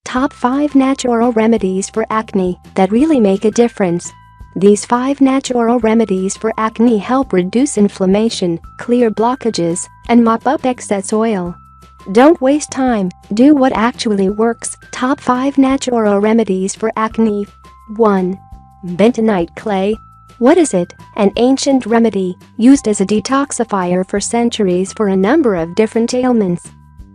Top 5 Natural Remedies for Acne that really make a difference. These 5 natural remedies for acne help reduce inflammation, clear blockages, and mop up excess oil. Don't waste time, do what actually works. Top 5 Natural Remedies for Acne. 1. Bentonite clay. What is it? An ancient remedy, used as a detoxifier for centuries for a number of different ailments.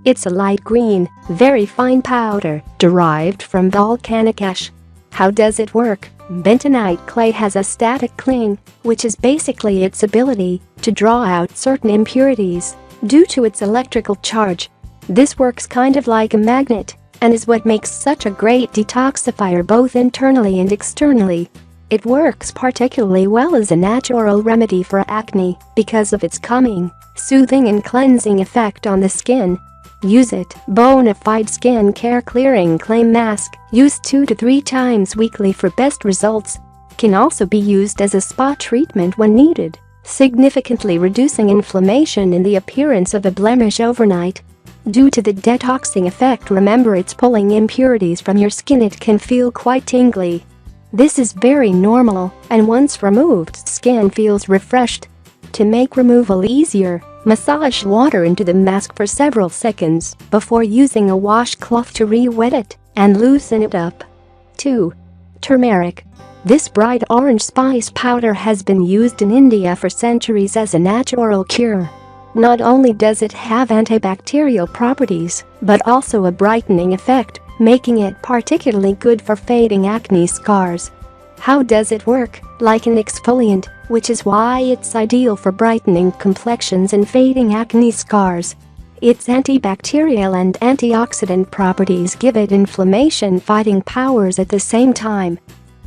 It's a light green, very fine powder, derived from volcanic ash. How does it work? Bentonite clay has a static cling, which is basically its ability to draw out certain impurities due to its electrical charge. This works kind of like a magnet and is what makes such a great detoxifier both internally and externally. It works particularly well as a natural remedy for acne because of its calming, soothing and cleansing effect on the skin. Use it. Bona fide skin care clearing clay mask, used 2 to 3 times weekly for best results. Can also be used as a spa treatment when needed, significantly reducing inflammation and the appearance of a blemish overnight. Due to the detoxing effect, remember it's pulling impurities from your skin. It can feel quite tingly. This is very normal, and once removed, skin feels refreshed. To make removal easier, massage water into the mask for several seconds before using a washcloth to re-wet it and loosen it up. 2. Turmeric. This bright orange spice powder has been used in India for centuries as a natural cure. Not only does it have antibacterial properties, but also a brightening effect, making it particularly good for fading acne scars. How does it work? Like an exfoliant, which is why it's ideal for brightening complexions and fading acne scars. Its antibacterial and antioxidant properties give it inflammation-fighting powers at the same time.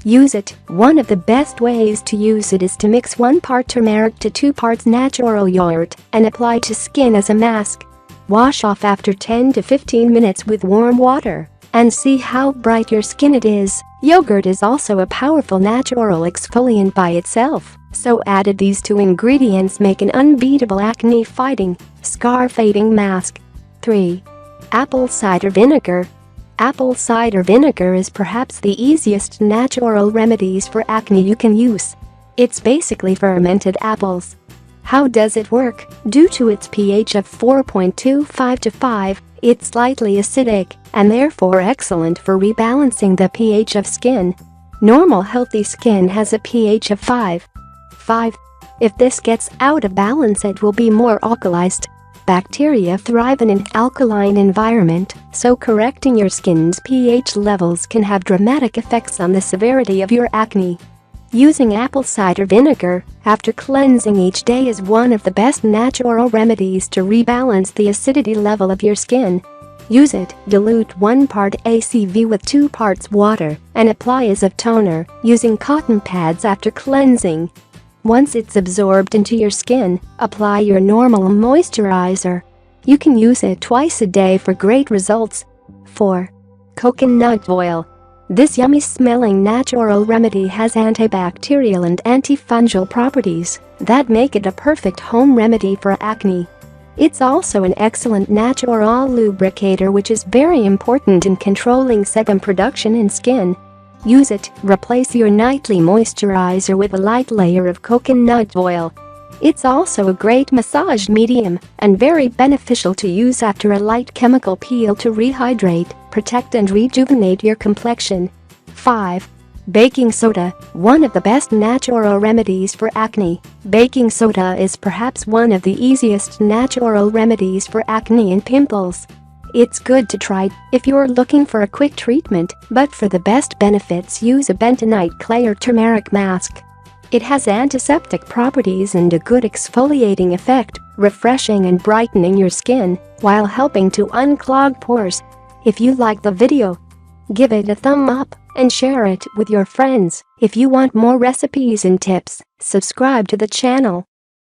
Use it. One of the best ways to use it is to mix 1 part turmeric to 2 parts natural yogurt and apply to skin as a mask. Wash off after 10 to 15 minutes with warm water and see how bright your skin it is. Yogurt is also a powerful natural exfoliant by itself, so added these 2 ingredients make an unbeatable acne-fighting, scar-fading mask. 3. Apple cider vinegar. Apple cider vinegar is perhaps the easiest natural remedies for acne you can use. It's basically fermented apples. How does it work? Due to its pH of 4.25 to 5, it's slightly acidic and therefore excellent for rebalancing the pH of skin. Normal healthy skin has a pH of 5. If this gets out of balance, it will be more alkalized. Bacteria thrive in an alkaline environment, so correcting your skin's pH levels can have dramatic effects on the severity of your acne. Using apple cider vinegar after cleansing each day is one of the best natural remedies to rebalance the acidity level of your skin. Use it. Dilute 1 part ACV with 2 parts water and apply as a toner using cotton pads after cleansing. Once it's absorbed into your skin, apply your normal moisturizer. You can use it twice a day for great results. 4. Coconut oil. This yummy-smelling natural remedy has antibacterial and antifungal properties that make it a perfect home remedy for acne. It's also an excellent natural lubricator, which is very important in controlling sebum production in skin. Use it. Replace your nightly moisturizer with a light layer of coconut oil. It's also a great massage medium and very beneficial to use after a light chemical peel to rehydrate, protect and rejuvenate your complexion. 5. Baking soda. One of the best natural remedies for acne. Baking soda is perhaps one of the easiest natural remedies for acne and pimples. It's good to try if you're looking for a quick treatment, but for the best benefits, use a bentonite clay or turmeric mask. It has antiseptic properties and a good exfoliating effect, refreshing and brightening your skin while helping to unclog pores. If you like the video, give it a thumb up and share it with your friends. If you want more recipes and tips, subscribe to the channel.